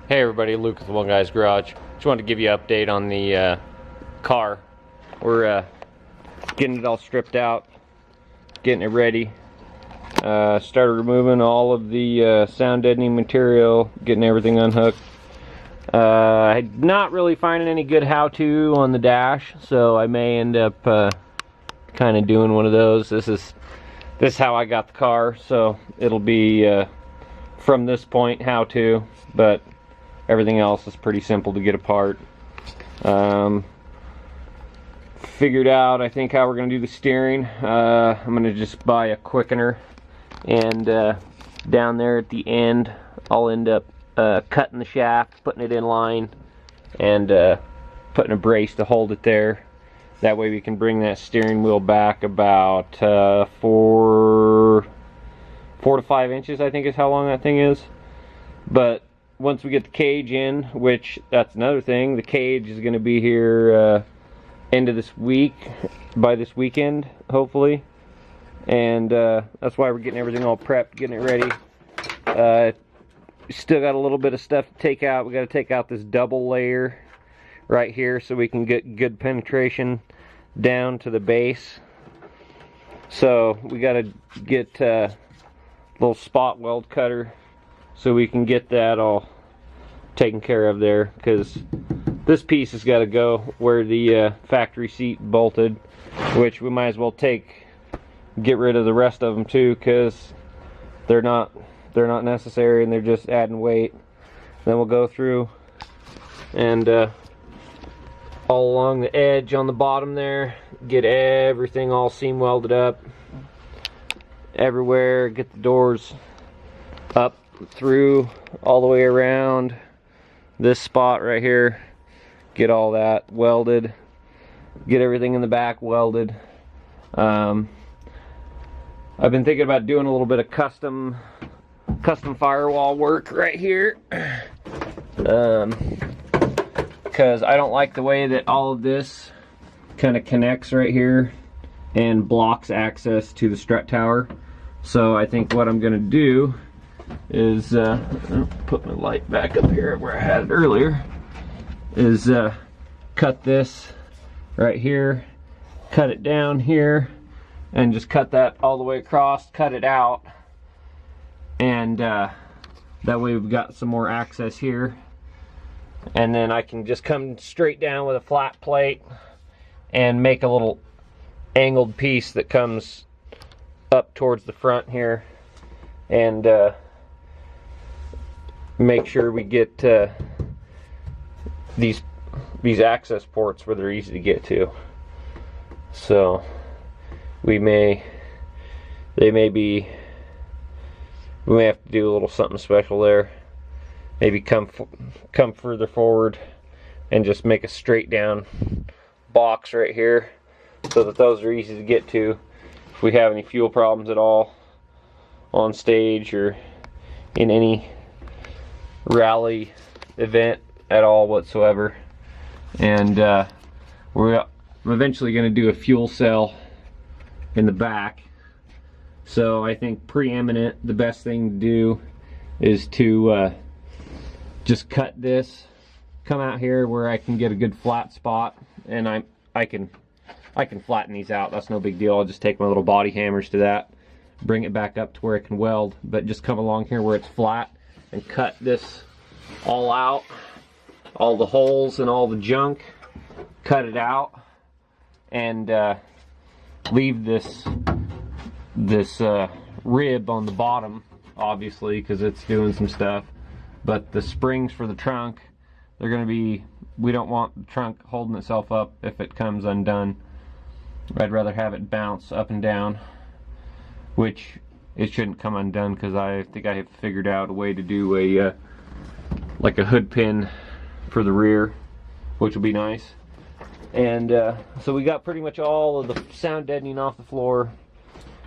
Hey everybody, Luke with the One Guy's Garage. Just wanted to give you an update on the car. We're getting it all stripped out, getting it ready. Started removing all of the sound deadening material, getting everything unhooked. I'm not really finding any good how-to on the dash, so I may end up kind of doing one of those. This is how I got the car, so it'll be from this point how-to, but everything else is pretty simple to get apart. Figured out, I think, how we're going to do the steering. I'm going to just buy a quickener, and down there at the end, I'll end up cutting the shaft, putting it in line, and putting a brace to hold it there. That way we can bring that steering wheel back about 4 to 5 inches, I think is how long that thing is. But once we get the cage in, which that's another thing, the cage is going to be here end of this week, by this weekend, hopefully. And that's why we're getting everything all prepped, getting it ready. Still got a little bit of stuff to take out. We got to take out this double layer right here so we can get good penetration down to the base. So we got to get a little spot weld cutter so we can get that all taken care of there, because this piece has got to go where the factory seat bolted, which we might as well get rid of the rest of them too, because they're not necessary and they're just adding weight. Then we'll go through and all along the edge on the bottom there, get everything all seam welded up everywhere, get the doors up through all the way around this spot right here, get all that welded, get everything in the back welded. I've been thinking about doing a little bit of custom firewall work right here, because I don't like the way that all of this kind of connects right here and blocks access to the strut tower. So I think what I'm going to do is put my light back up here where I had it earlier, is cut this right here, cut it down here, and just cut that all the way across, cut it out, and that way we've got some more access here. And then I can just come straight down with a flat plate and make a little angled piece that comes up towards the front here, and make sure we get these access ports where they're easy to get to. So we may have to do a little something special there. Maybe come further forward and just make a straight down box right here so that those are easy to get to if we have any fuel problems at all on stage or in any rally event at all whatsoever. And I'm eventually going to do a fuel cell in the back. So I think preeminent, the best thing to do is to just cut this, come out here where I can get a good flat spot, and I can flatten these out. That's no big deal. I'll just take my little body hammers to that, bring it back up to where it can weld, but just come along here where it's flat and cut this all out, all the holes and all the junk, cut it out, and leave this rib on the bottom, obviously, because it's doing some stuff. But the springs for the trunk, they're going to be, we don't want the trunk holding itself up if it comes undone. I'd rather have it bounce up and down, which it shouldn't come undone, because I think I have figured out a way to do a like a hood pin for the rear, which will be nice. And so we got pretty much all of the sound deadening off the floor.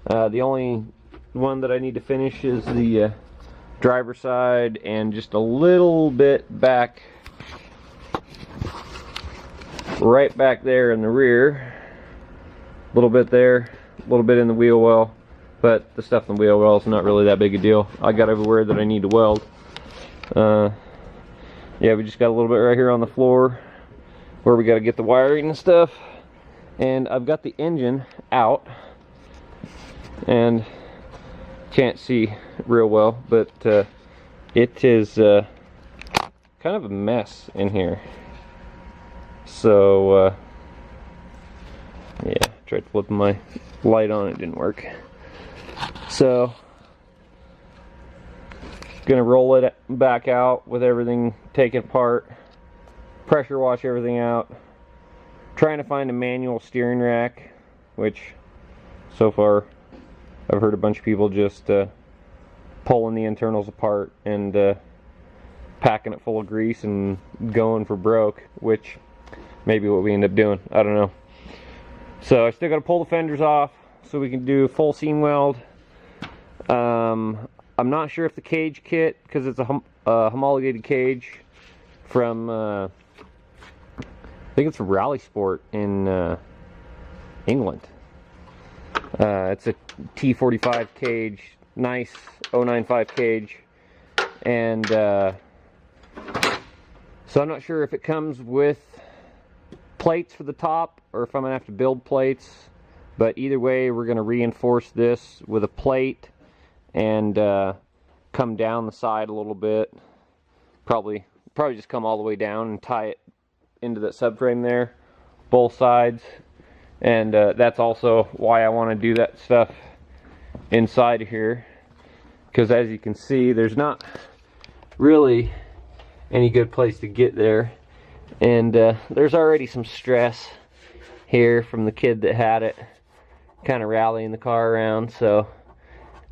The only one that I need to finish is the driver's side, and just a little bit back, right back there in the rear, a little bit there, a little bit in the wheel well, but the stuff in the wheel well is not really that big a deal. I got everywhere that I need to weld. yeah, we just got a little bit right here on the floor where we got to get the wiring and stuff. And I've got the engine out, and can't see real well, but it is kind of a mess in here. So yeah, tried flipping my light on, it didn't work. So gonna roll it back out with everything taken apart, pressure wash everything out, trying to find a manual steering rack, which so far I've heard a bunch of people just pulling the internals apart and packing it full of grease and going for broke, which may be what we end up doing. I don't know. So I still got to pull the fenders off so we can do a full seam weld. I'm not sure if the cage kit, because it's a homologated cage from I think it's from Rally Sport in England. It's a T45 cage, nice 095 cage, and so I'm not sure if it comes with plates for the top or if I'm gonna have to build plates, but either way we're gonna reinforce this with a plate and come down the side a little bit, probably just come all the way down and tie it into that subframe there, both sides. And that's also why I want to do that stuff inside here, because as you can see, there's not really any good place to get there, and there's already some stress here from the kid that had it kind of rallying the car around. So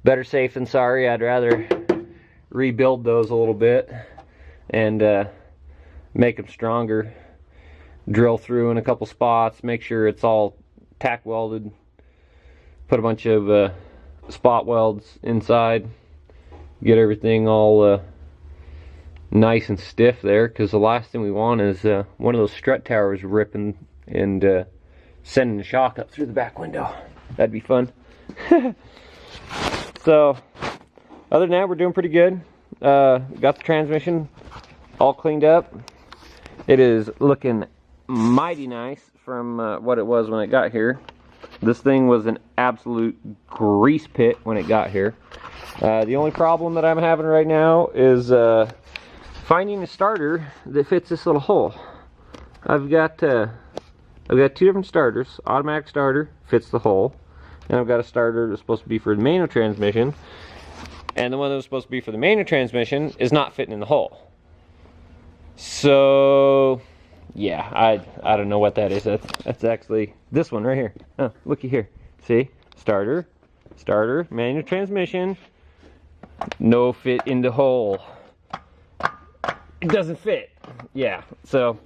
better safe than sorry. I'd rather rebuild those a little bit and make them stronger, drill through in a couple spots, make sure it's all tack welded, put a bunch of spot welds inside, get everything all nice and stiff there, because the last thing we want is one of those strut towers ripping and sending the shock up through the back window. That'd be fun. So other than that, we're doing pretty good. Got the transmission all cleaned up. It is looking mighty nice from what it was when it got here. This thing was an absolute grease pit when it got here. The only problem that I'm having right now is finding a starter that fits this little hole. I've got two different starters. Automatic starter fits the hole, and I've got a starter that's supposed to be for the manual transmission, and the one that was supposed to be for the manual transmission is not fitting in the hole. So yeah, I don't know what that is. That's actually this one right here. Oh, looky here. See? Starter, manual transmission, no fit in the hole. It doesn't fit. Yeah, so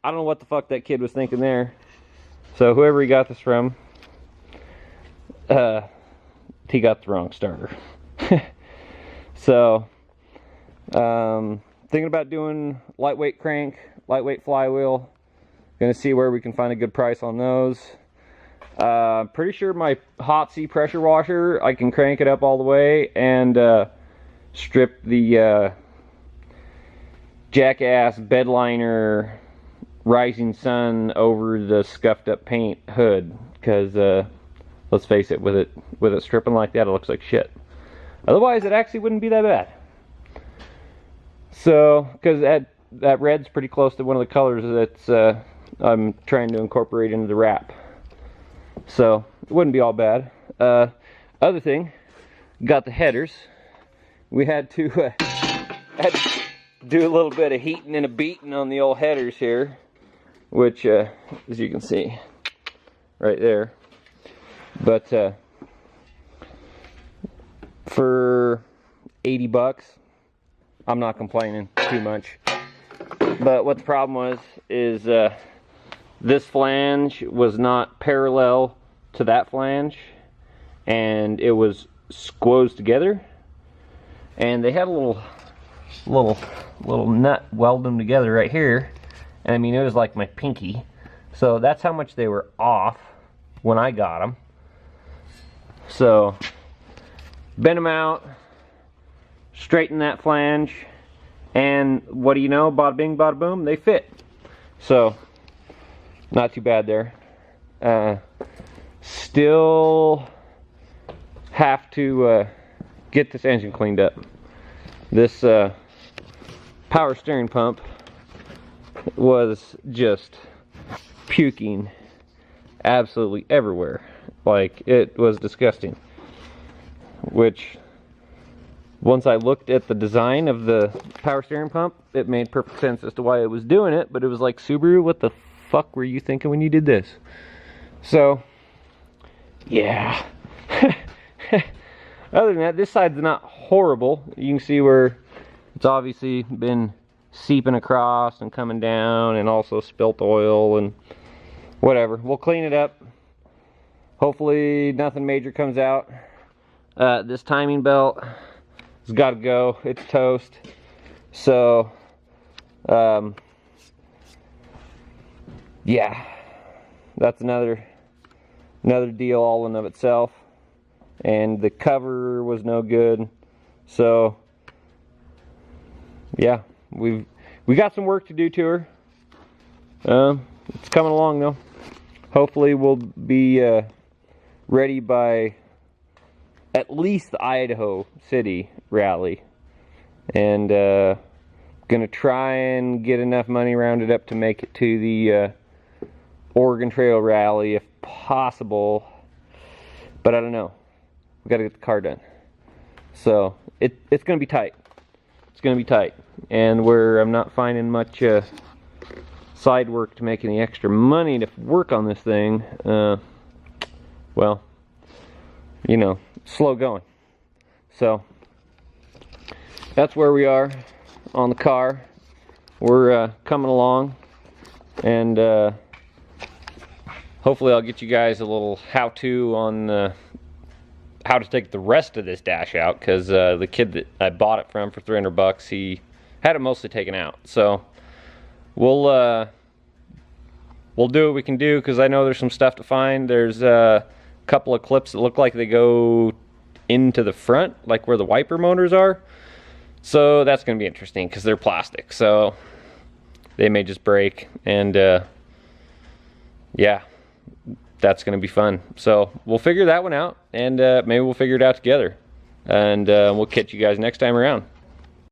I don't know what the fuck that kid was thinking there. So whoever he got this from, he got the wrong starter. So, thinking about doing lightweight crank, lightweight flywheel. Gonna see where we can find a good price on those. Pretty sure my Hot C pressure washer, I can crank it up all the way and strip the jackass bed liner Rising Sun over the scuffed up paint hood, because let's face it, with it stripping like that, it looks like shit. Otherwise, it actually wouldn't be that bad. So, because that red's pretty close to one of the colors that's I'm trying to incorporate into the wrap. So, it wouldn't be all bad. Other thing, got the headers. We had to do a little bit of heating and a beating on the old headers here, which, as you can see, right there. But for 80 bucks, I'm not complaining too much. But what the problem was is this flange was not parallel to that flange, and it was squoze together, and they had a little nut weld them together right here, and I mean, it was like my pinky. So that's how much they were off when I got them. So bend them out, straighten that flange, And what do you know? Bada bing, bada boom, they fit. So, not too bad there. Still have to get this engine cleaned up. This power steering pump was just puking absolutely everywhere. Like, it was disgusting. Which, once I looked at the design of the power steering pump, it made perfect sense as to why it was doing it, but it was like, Subaru, what the fuck were you thinking when you did this? So, yeah. Other than that, this side's not horrible. You can see where it's obviously been seeping across and coming down, and also spilt oil and whatever. We'll clean it up. Hopefully nothing major comes out. This timing belt has got to go. It's toast. So, yeah, that's another deal all in of itself. And the cover was no good. So, yeah, we got some work to do to her. It's coming along though. Hopefully we'll be ready by at least the Idaho City rally, and gonna try and get enough money rounded up to make it to the Oregon Trail rally if possible, but I don't know. We gotta get the car done, so it's gonna be tight. It's gonna be tight, and where I'm not finding much side work to make any extra money to work on this thing, well, you know, slow going. So that's where we are on the car. We're coming along, and hopefully I'll get you guys a little how-to on how to take the rest of this dash out, because the kid that I bought it from for 300 bucks, he had it mostly taken out. So we'll do what we can do, because I know there's some stuff to find. There's a couple of clips that look like they go into the front, like where the wiper motors are. So that's going to be interesting, because they're plastic, so they may just break, and yeah, that's going to be fun. So we'll figure that one out, and maybe we'll figure it out together, and we'll catch you guys next time around.